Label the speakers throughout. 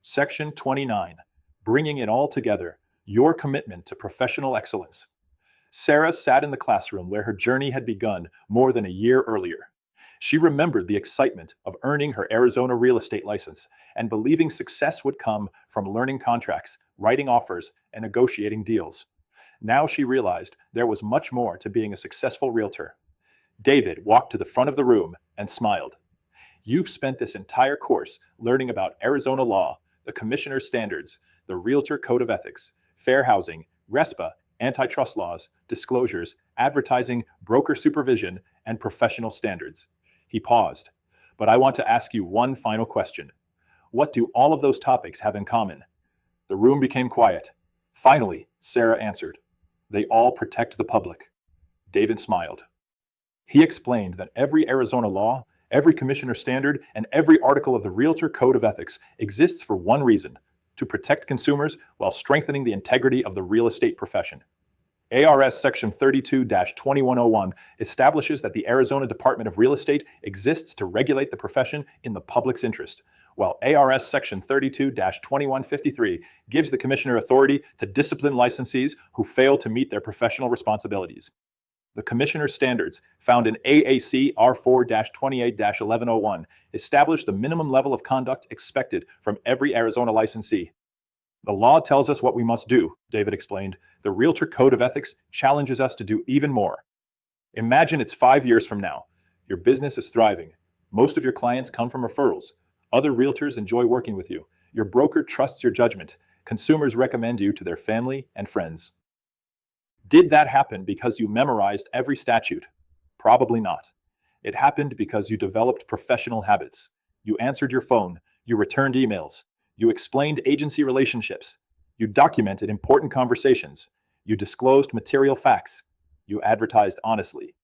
Speaker 1: Section 29. Bringing it all together. Your commitment to professional excellence. Sarah sat in the classroom where her journey had begun more than a year earlier. She remembered the excitement of earning her Arizona real estate license and believing success would come from learning contracts, writing offers, and negotiating deals. Now she realized there was much more to being a successful realtor. David walked to the front of the room and smiled. You've spent this entire course learning about Arizona law, the commissioner's standards, the Realtor Code of Ethics, fair housing, RESPA, antitrust laws, disclosures, advertising, broker supervision, and professional standards. He paused. But I want to ask you one final question. What do all of those topics have in common? The room became quiet. Finally, Sarah answered. They all protect the public. David smiled. He explained that every Arizona law, every commissioner standard, and every article of the Realtor Code of Ethics exists for one reason: to protect consumers while strengthening the integrity of the real estate profession. ARS Section 32-2101 establishes that the Arizona Department of Real Estate exists to regulate the profession in the public's interest, while ARS Section 32-2153 gives the commissioner authority to discipline licensees who fail to meet their professional responsibilities. The commissioner's standards, found in AAC R4-28-1101, establish the minimum level of conduct expected from every Arizona licensee. The law tells us what we must do, David explained. The Realtor Code of Ethics challenges us to do even more. Imagine it's 5 years from now. Your business is thriving. Most of your clients come from referrals. Other realtors enjoy working with you. Your broker trusts your judgment. Consumers recommend you to their family and friends. Did that happen because you memorized every statute? Probably not. It happened because you developed professional habits. You answered your phone. You returned emails. You explained agency relationships. You documented important conversations. You disclosed material facts. You advertised honestly.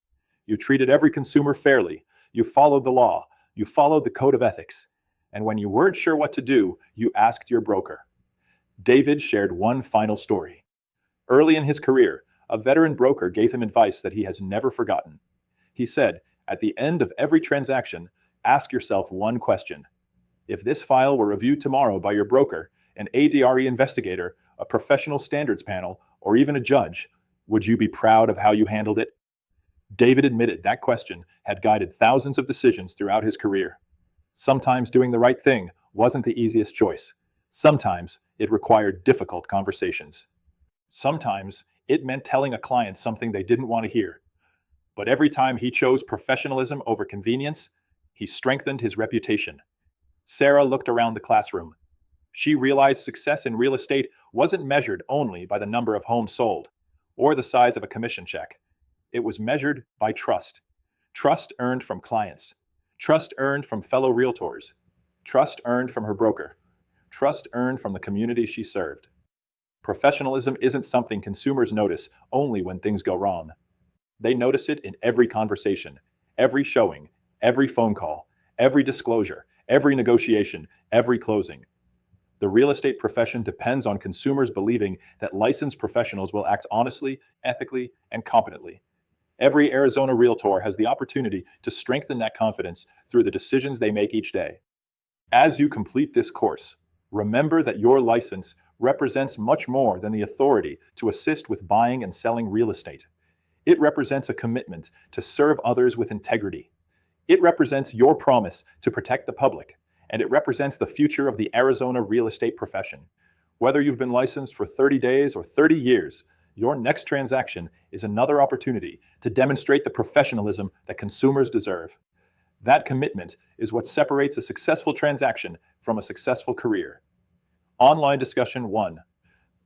Speaker 1: You treated every consumer fairly. You followed the law. You followed the code of ethics. And when you weren't sure what to do, you asked your broker. David shared one final story. Early in his career, a veteran broker gave him advice that he has never forgotten. He said, at the end of every transaction, ask yourself one question. If this file were reviewed tomorrow by your broker, an ADRE investigator, a professional standards panel, or even a judge, would you be proud of how you handled it? David admitted that question had guided thousands of decisions throughout his career. Sometimes doing the right thing wasn't the easiest choice. Sometimes it required difficult conversations. Sometimes it meant telling a client something they didn't want to hear. But every time he chose professionalism over convenience, he strengthened his reputation. Sarah looked around the classroom. She realized success in real estate wasn't measured only by the number of homes sold or the size of a commission check. It was measured by trust. Trust earned from clients. Trust earned from fellow realtors. Trust earned from her broker. Trust earned from the community she served. Professionalism isn't something consumers notice only when things go wrong. They notice it in every conversation, every showing, every phone call, every disclosure, every negotiation, every closing. The real estate profession depends on consumers believing that licensed professionals will act honestly, ethically, and competently. Every Arizona realtor has the opportunity to strengthen that confidence through the decisions they make each day. As you complete this course, remember that your license represents much more than the authority to assist with buying and selling real estate. It represents a commitment to serve others with integrity. It represents your promise to protect the public, and it represents the future of the Arizona real estate profession. Whether you've been licensed for 30 days or 30 years, your next transaction is another opportunity to demonstrate the professionalism that consumers deserve. That commitment is what separates a successful transaction from a successful career. Online discussion 1.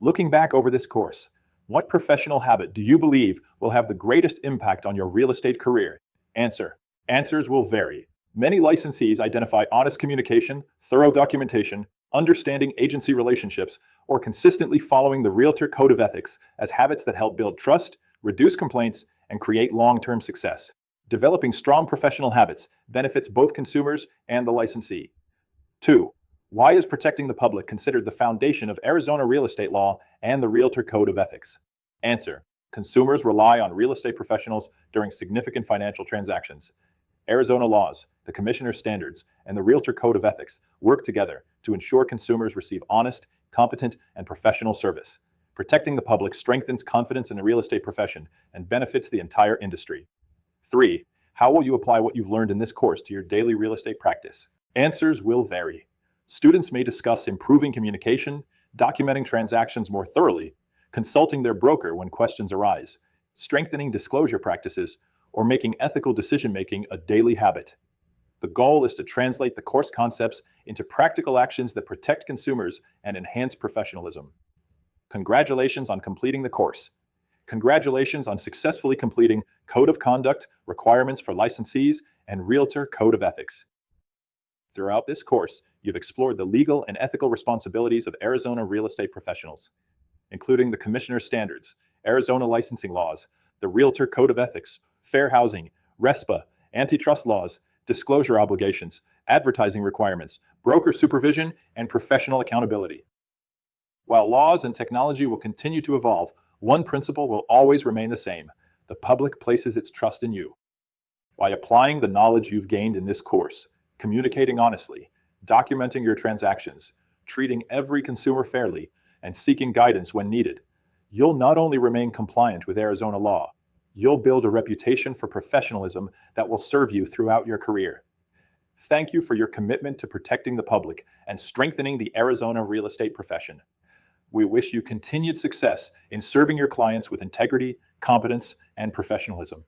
Speaker 1: Looking back over this course, what professional habit do you believe will have the greatest impact on your real estate career? Answer. Answers will vary. Many licensees identify honest communication, thorough documentation, understanding agency relationships, or consistently following the Realtor Code of Ethics as habits that help build trust, reduce complaints, and create long-term success. Developing strong professional habits benefits both consumers and the licensee. 2. Why is protecting the public considered the foundation of Arizona real estate law and the Realtor Code of Ethics? Answer. Consumers rely on real estate professionals during significant financial transactions. Arizona laws, the commissioner's standards, and the Realtor Code of Ethics work together to ensure consumers receive honest, competent, and professional service. Protecting the public strengthens confidence in the real estate profession and benefits the entire industry. 3. How will you apply what you've learned in this course to your daily real estate practice? Answers will vary. Students may discuss improving communication, documenting transactions more thoroughly, consulting their broker when questions arise, strengthening disclosure practices, or making ethical decision-making a daily habit. The goal is to translate the course concepts into practical actions that protect consumers and enhance professionalism. Congratulations on completing the course. Congratulations on successfully completing Code of Conduct, Requirements for Licensees, and Realtor Code of Ethics. Throughout this course, you've explored the legal and ethical responsibilities of Arizona real estate professionals, including the Commissioner's Standards, Arizona licensing laws, the Realtor Code of Ethics, fair housing, RESPA, antitrust laws, disclosure obligations, advertising requirements, broker supervision, and professional accountability. While laws and technology will continue to evolve, one principle will always remain the same: the public places its trust in you. By applying the knowledge you've gained in this course, communicating honestly, documenting your transactions, treating every consumer fairly, and seeking guidance when needed, you'll not only remain compliant with Arizona law, you'll build a reputation for professionalism that will serve you throughout your career. Thank you for your commitment to protecting the public and strengthening the Arizona real estate profession. We wish you continued success in serving your clients with integrity, competence, and professionalism.